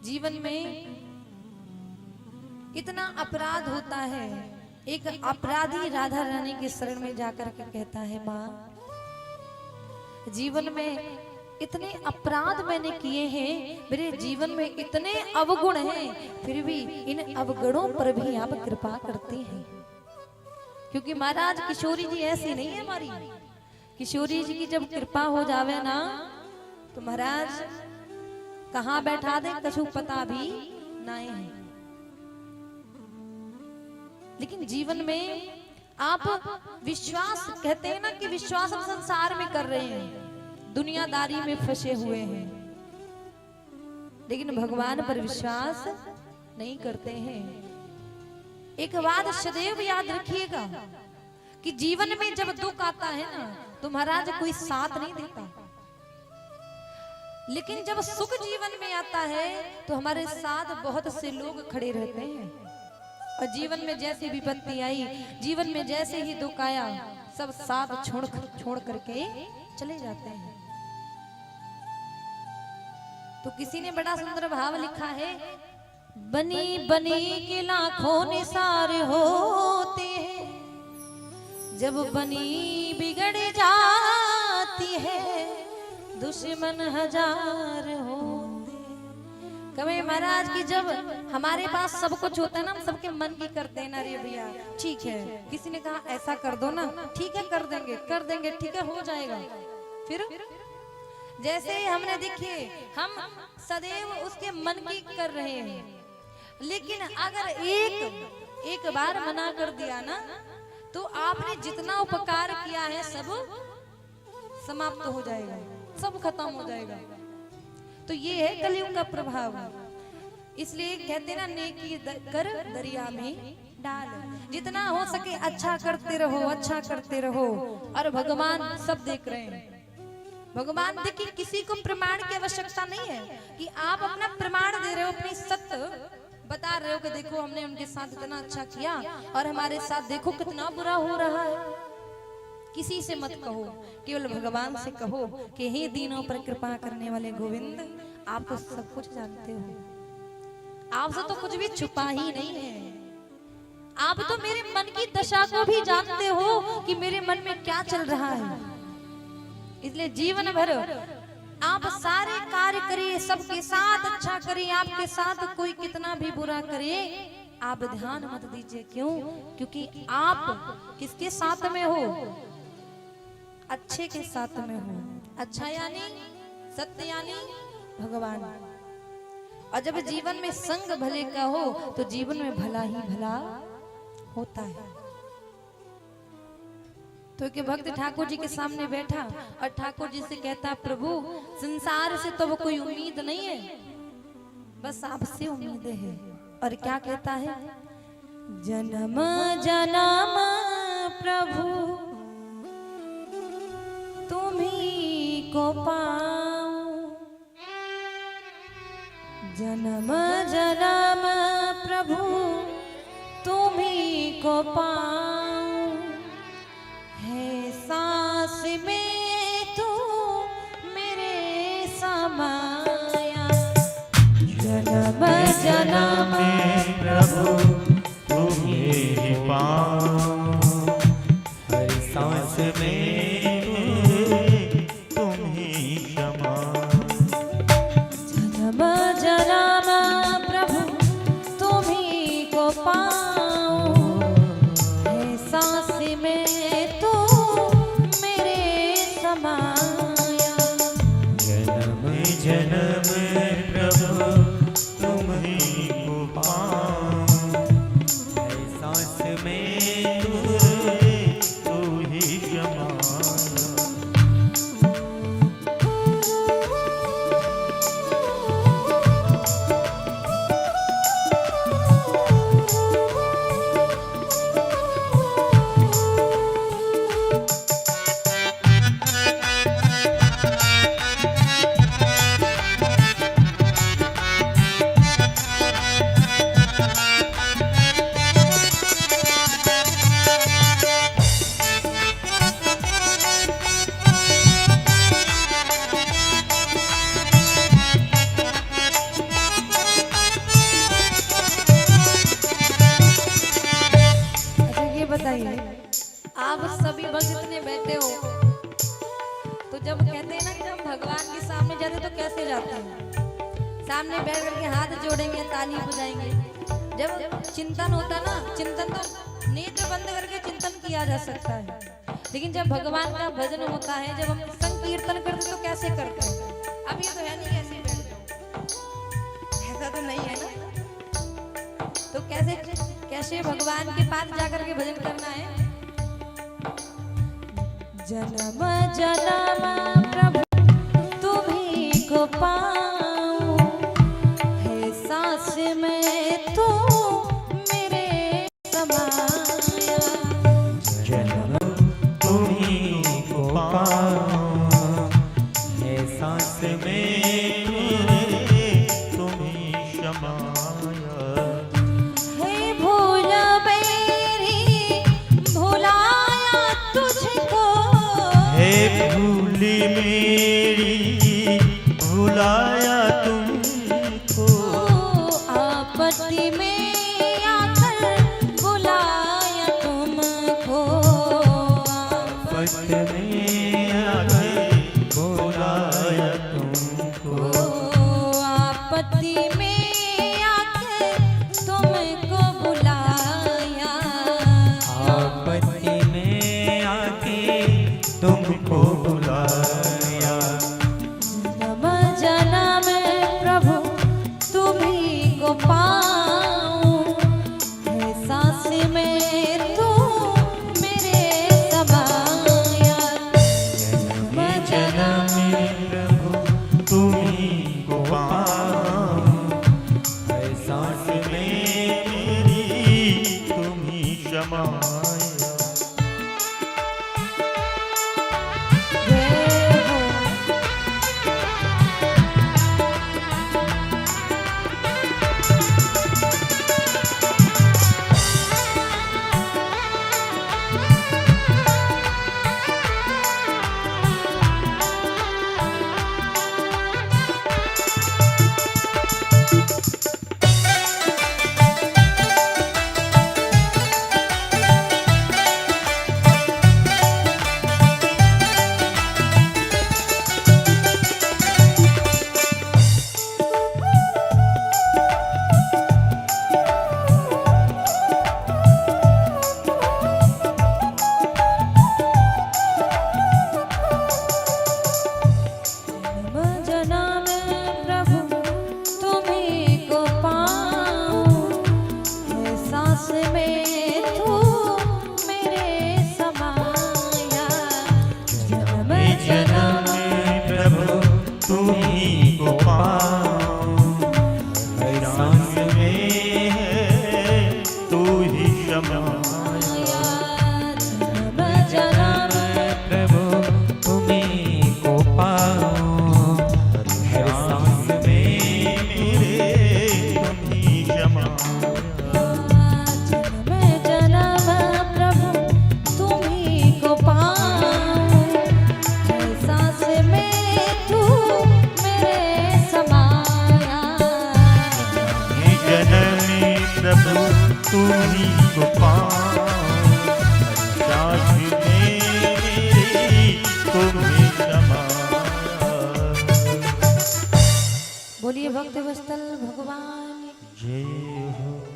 जीवन में इतना अपराध होता है। एक अपराधी राधा रानी के शरण में जाकर के कहता है, माँ जीवन में इतने अपराध मैंने किए हैं, मेरे जीवन में इतने अवगुण हैं, फिर भी इन अवगुणों पर भी आप कृपा करते हैं। क्योंकि महाराज किशोरी जी ऐसी नहीं है हमारी। किशोरी जी की जब कृपा हो जावे ना तो महाराज कहाँ बैठा दे कछु पता भी नहीं है। लेकिन जीवन में आप विश्वास कहते हैं ना कि विश्वास हम संसार में कर रहे हैं, दुनियादारी में फंसे हुए हैं, लेकिन भगवान पर विश्वास नहीं करते हैं। एक बात सदैव याद रखिएगा कि जीवन में जब दुख आता है ना तो महाराज कोई साथ नहीं देता, लेकिन जब सुख जीवन में आता है तो हमारे साथ बहुत से लोग खड़े रहते हैं। और जीवन में जैसी विपत्ति आई, जीवन में जैसे ही दुख आया, सब साथ छोड़ करके चले जाते हैं। तो किसी ने बड़ा सुंदर भाव लिखा है, बनी बनी के लाखों निसार होते हैं, जब बनी बिगड़ जाती है दुश्मन हजार होते। कभी महाराज की जब हमारे पास सब कुछ होता है ना, हम सबके मन की करते हैं ना, रे भैया ठीक है, किसी ने कहा ऐसा कर दो ना, ठीक है कर देंगे ठीक है हो जाएगा। फिर जैसे ही हमने देखिए हम सदैव उसके मन की कर रहे हैं, लेकिन अगर एक बार मना कर दिया ना तो आपने जितना उपकार किया है सब समाप्त हो जाएगा, सब खत्म हो जाएगा। तो ये है कलयुग का प्रभाव। इसलिए कहते ना नेकी कर दरिया में डाल, जितना हो सके अच्छा करते रहो। और भगवान सब देख रहे हैं। भगवान देखिए किसी को प्रमाण की आवश्यकता नहीं है कि आप अपना प्रमाण दे रहे हो, अपनी सत्य बता रहे हो कि देखो हमने उनके साथ इतना अच्छा किया और हमारे साथ देखो कितना बुरा हो रहा है। किसी से मत कहो, केवल भगवान से कहो कि हे दीनों पर कृपा करने वाले गोविंद, आप तो सब कुछ जानते हो, आपसे तो कुछ भी छुपा ही नहीं है। आप तो मेरे मन की दशा को भी जानते हो कि मेरे मन में क्या चल रहा है। इसलिए जीवन भर आप सारे कार्य करिए, सबके साथ अच्छा करिए, आपके साथ कोई कितना भी बुरा करे आप ध्यान मत दीजिए। क्यों? क्योंकि आप किसके साथ में हो? अच्छे के साथ में हो। अच्छा यानी सत्य यानी भगवान। और जब जीवन में संग भले का हो तो जीवन में भला ही भला होता है। तो एक भक्त ठाकुर जी के सामने बैठा और ठाकुर जी से कहता, प्रभु संसार से तो वो कोई उम्मीद नहीं है, बस आपसे उम्मीद है। और क्या कहता है? जन्म जन्म प्रभु तुम्ही को पाऊं, जन्म जन्म प्रभु तुम्ही को पाऊं, है सांस में तू मेरे समाया, जन्म जन्म प्रभु तुम्हें पाऊं, हर सांस में तुम्हें क्षमा, जन्म जन्म प्रभु तुम्ही को पाऊं, है सांस में तू मेरे समाया, जन्म जन्म प्रभु तुम्हें को पाऊं, हर सांस में सामने बैठ करके हाथ जोड़ेंगे, ताली बजाएंगे। जब चिंतन होता ना, चिंतन तो नेत्र बंद करके चिंतन किया जा सकता है, लेकिन जब भगवान का भजन होता है, जब हम संकीर्तन करते तो कैसे करते हैं? अब ये तो है नहीं ऐसे बैठ जाओ, ऐसा तो नहीं है ना। तो कैसे भगवान के पास जाकर के भजन करना है? जन्म जन्म प्रभु तुम्हीं को पाऊं, है सांस में तू मेरे समाया। जन्म तुम्हीं को पाऊं, है सांस में तुम्हीं समाया। हे भूल मेरी भुलाया तुझको, हे भूली मेरी भुलाया तुमको, आपत्ति में आकर बुलाया तुमको, पट में आके बुलाया तुमको, आपत्ति में आकर तुमको बुलाया। आपत्ति में आके तुमको बुलाया। जन्म जन्म प्रभु तुम्हीं को पाऊं, है सांस में तू मेरे समाया। जन्म जन्म प्रभु तुम्हीं को पाऊं, है सांस में मेरी तुम्हीं समाया। जय हो। जन्म जन्म प्रभु तुम्हीं को पाऊं, है सांस में तू मेरे समाया। जन्म जन्म प्रभु तुम्हीं को पाऊं, है सांस में तू ही समाया। जन्म जन्म प्रभु तुम्हीं को पाऊं, है सांस में मेरे तुम्हीं समाया। जन्म जन्म प्रभु तुम्हीं को पाऊं, है सांस में तू मेरे समाया। जननी प्रभु तुम्हीं को पाऊं, सांस में मेरी तुम्हीं समाया। बोलिए भक्त वत्सल भगवान जय